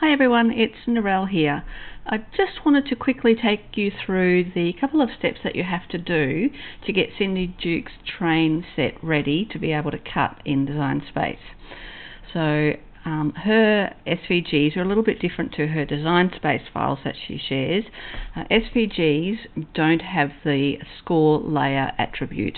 Hi everyone, it's Narelle here. I just wanted to quickly take you through the couple of steps that you have to do to get Cindy Duke's train set ready to be able to cut in Design Space. So her SVGs are a little bit different to her Design Space files that she shares. SVGs don't have the score layer attribute.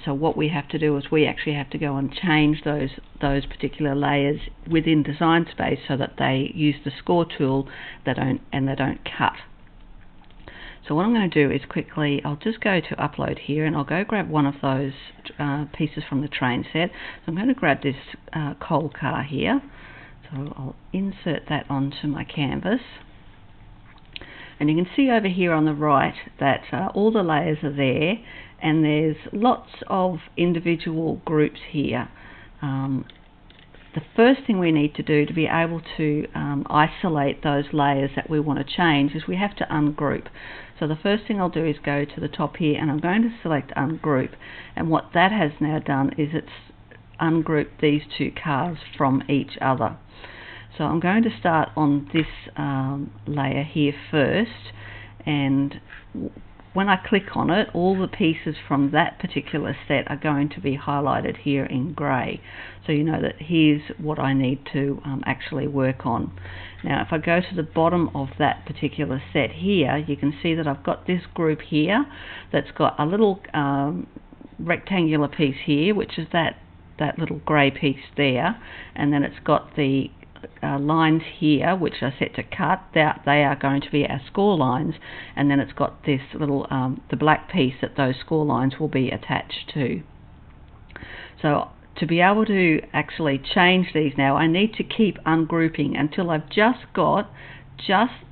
So what we have to do is we actually have to go and change those particular layers within Design Space so that they use the score tool and they don't cut. So what I'm going to do is quickly, I'll just go to upload here and I'll go grab one of those pieces from the train set. So I'm going to grab this coal car here. So I'll insert that onto my canvas. And you can see over here on the right that all the layers are there, and there's lots of individual groups here. The first thing we need to do to be able to isolate those layers that we want to change is we have to ungroup. So the first thing I'll do is go to the top here and I'm going to select ungroup, and what that has now done is it's ungrouped these two cars from each other. So I'm going to start on this layer here first, and when I click on it, all the pieces from that particular set are going to be highlighted here in grey. So you know that here's what I need to actually work on. Now if I go to the bottom of that particular set here, you can see that I've got this group here that's got a little rectangular piece here, which is that little grey piece there, and then it's got the lines here which are set to cut. They are going to be our score lines, and then it's got this little the black piece that those score lines will be attached to. So to be able to actually change these now, I need to keep ungrouping until I've just got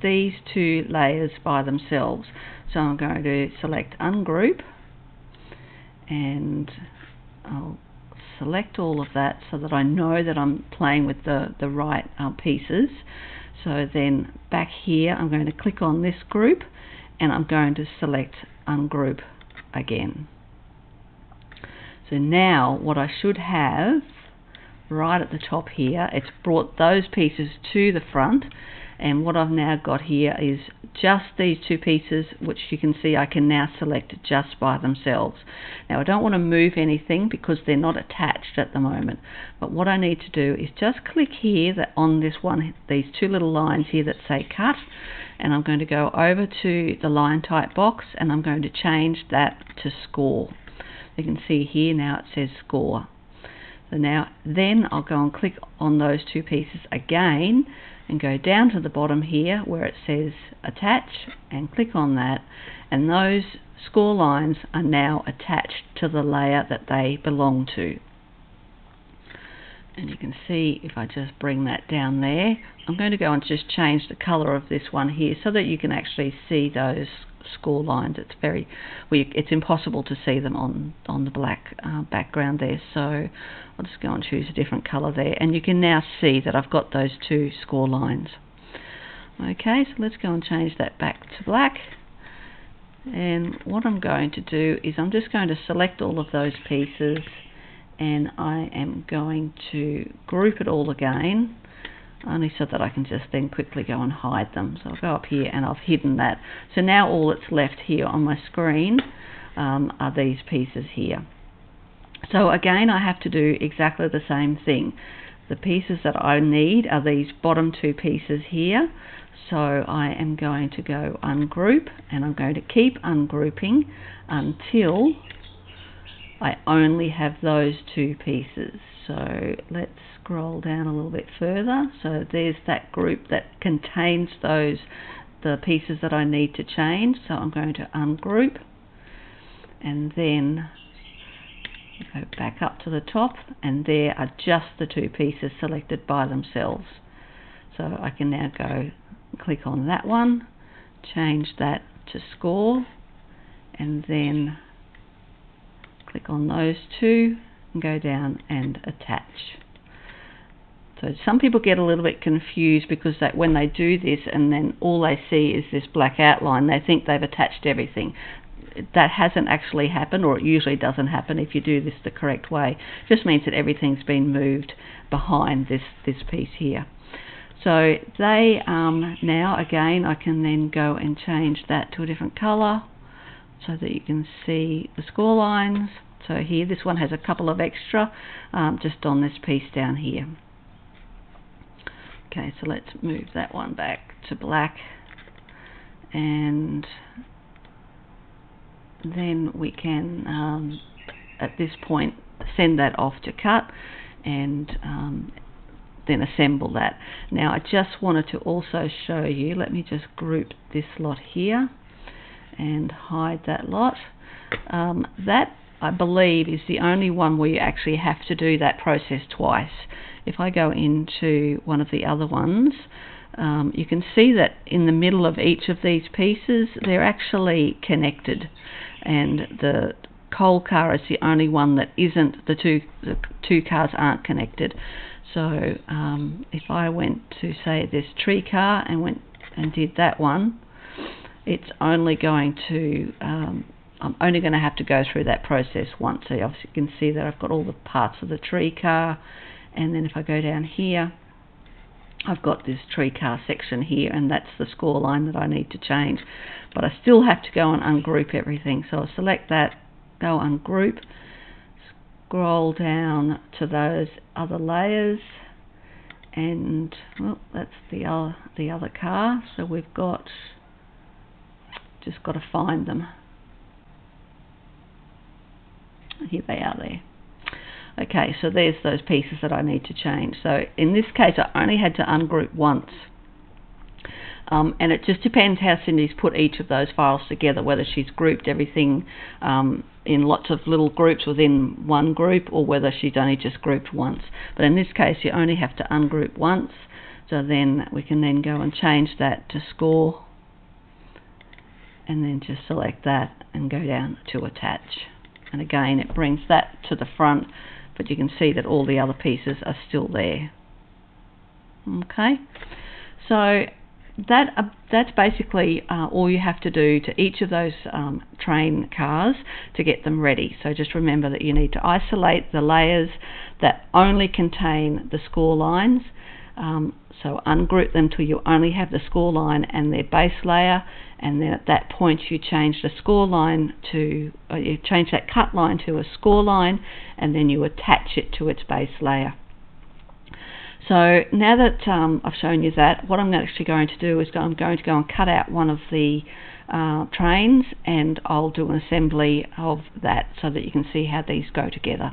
these two layers by themselves. So I'm going to select ungroup, and I'll select all of that so that I know that I'm playing with the right pieces. So then back here I'm going to click on this group and I'm going to select ungroup again. So now what I should have right at the top here, it's brought those pieces to the front, and what I've now got here is just these two pieces, which you can see I can now select just by themselves. Now I don't want to move anything because they're not attached at the moment, but what I need to do is just click here on this one, these two little lines here that say cut, and I'm going to go over to the line type box and I'm going to change that to score. You can see here now it says score. So now then I'll go and click on those two pieces again and go down to the bottom here where it says attach and click on that, and those score lines are now attached to the layer that they belong to. And you can see if I just bring that down there, I'm going to go and just change the color of this one here so that you can actually see those score lines. It's impossible to see them on the black background there, so I'll just go and choose a different color there, and you can now see that I've got those two score lines. Okay, so let's go and change that back to black, and what I'm going to do is I'm just going to select all of those pieces and I am going to group it all again, only so that I can just then quickly go and hide them. So I'll go up here and I've hidden that. So now all that's left here on my screen are these pieces here. So again I have to do exactly the same thing. The pieces that I need are these bottom two pieces here. So I am going to go ungroup, and I'm going to keep ungrouping until I only have those two pieces. So let's scroll down a little bit further. So there's that group that contains the pieces that I need to change. So I'm going to ungroup, and then go back up to the top, and there are just the two pieces selected by themselves. So I can now go click on that one, change that to score, and then click on those two and go down and attach. So some people get a little bit confused because when they do this and then all they see is this black outline, they think they've attached everything. That hasn't actually happened, or it usually doesn't happen if you do this the correct way. It just means that everything's been moved behind this piece here. So they now again I can then go and change that to a different colour so that you can see the score lines. So here this one has a couple of extra just on this piece down here. Okay, so let's move that one back to black, and then we can at this point send that off to cut and then assemble that. Now I just wanted to also show you, let me just group this lot here and hide that lot. That I believe is the only one where you actually have to do that process twice. If I go into one of the other ones, you can see that in the middle of each of these pieces they're actually connected, and the coal car is the only one that isn't. The two cars aren't connected. So if I went to, say, this tree car and went and did that one, it's only going to I'm only going to have to go through that process once. So obviously you can see that I've got all the parts of the tree car, and then if I go down here I've got this tree car section here, and that's the score line that I need to change. But I still have to go and ungroup everything. So I'll select that, go ungroup, scroll down to those other layers, and well, that's the other car. So we've just got to find them. Here they are there. Okay, so there's those pieces that I need to change. So in this case I only had to ungroup once. And it just depends how Cindy's put each of those files together, whether she's grouped everything in lots of little groups within one group, or whether she's only just grouped once. But in this case you only have to ungroup once, so then we can then go and change that to score, and then just select that and go down to attach. And again it brings that to the front, but you can see that all the other pieces are still there. Okay, so that's basically all you have to do to each of those train cars to get them ready. So just remember that you need to isolate the layers that only contain the score lines. So ungroup them till you only have the score line and their base layer, and then at that point you change the score line to, you change that cut line to a score line, and then you attach it to its base layer. So now that I've shown you that, what I'm actually going to do is I'm going to go and cut out one of the trains, and I'll do an assembly of that so that you can see how these go together.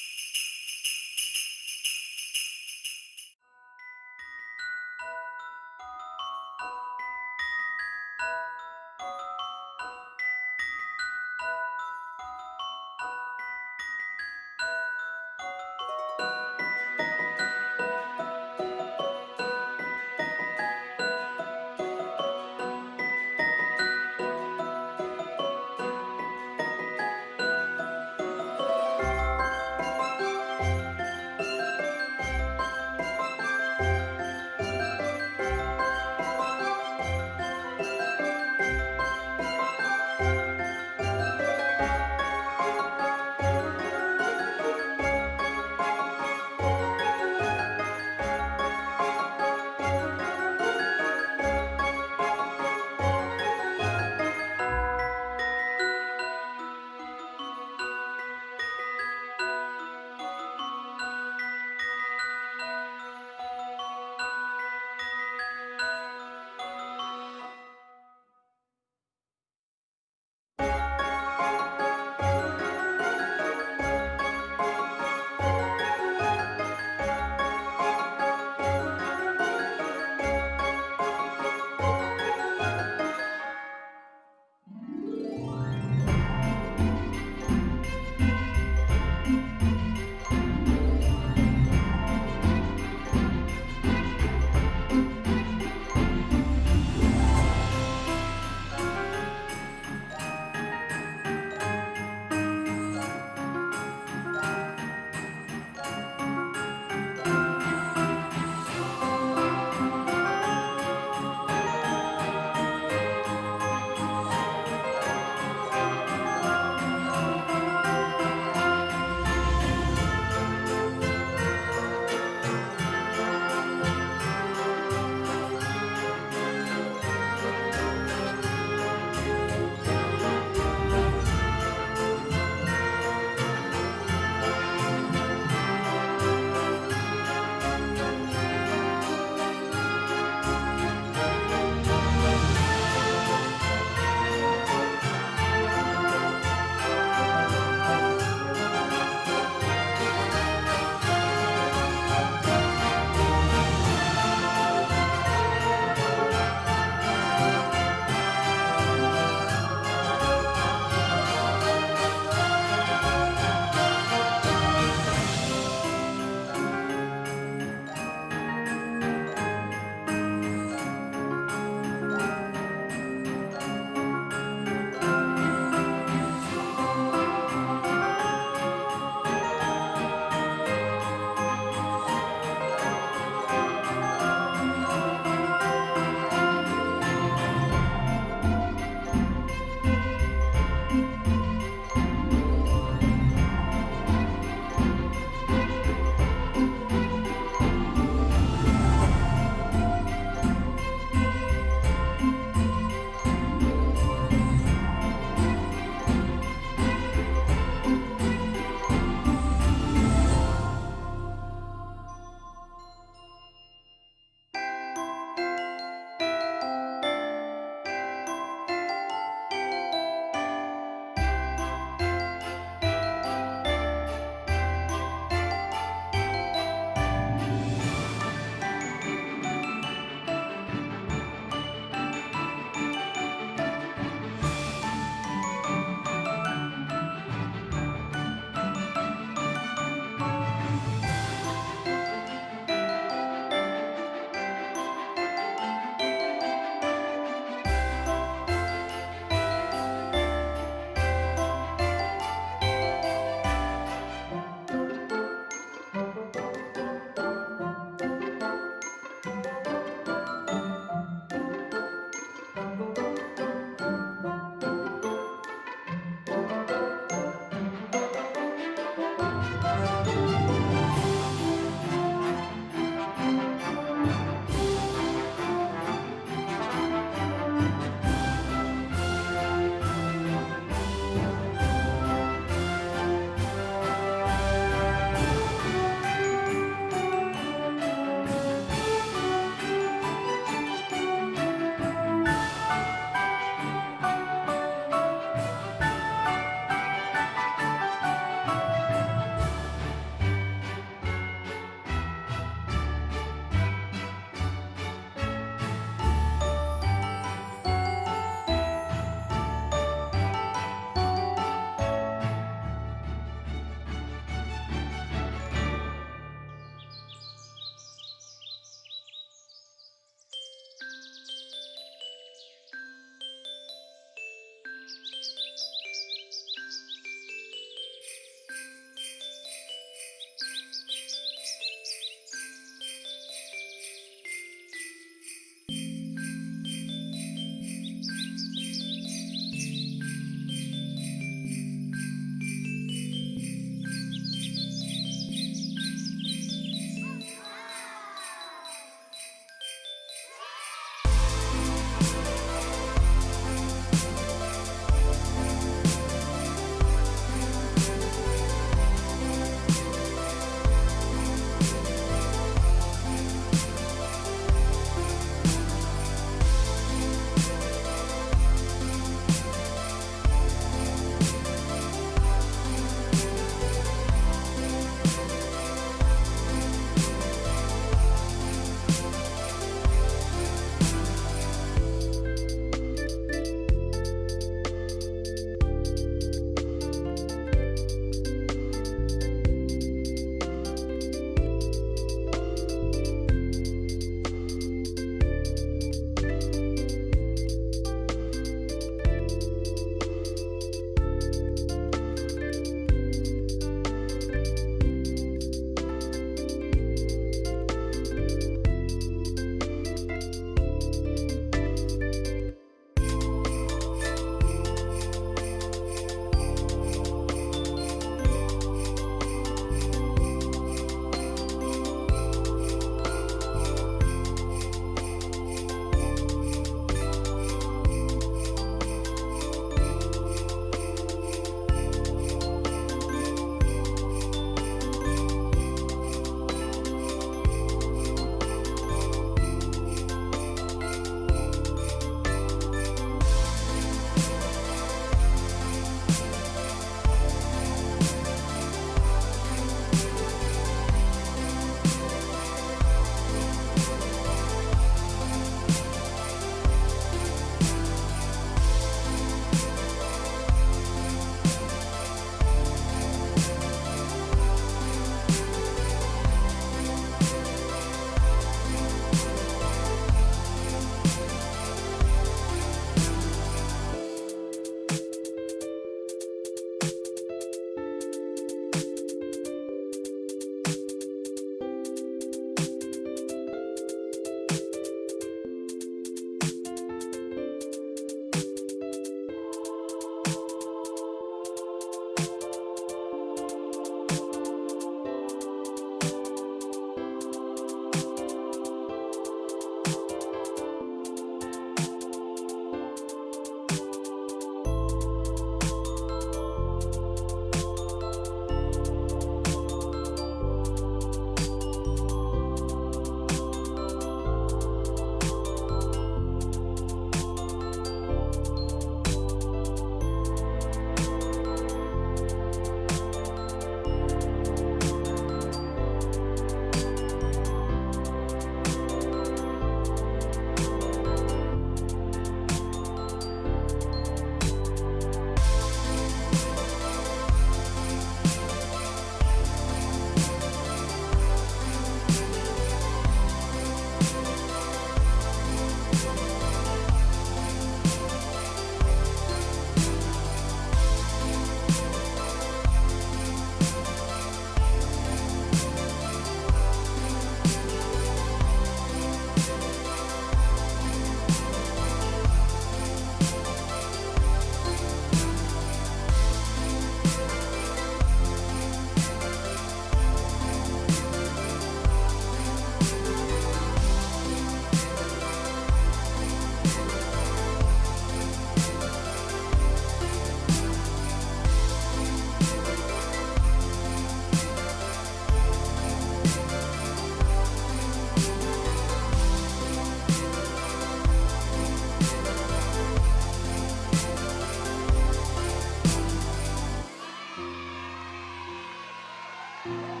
you.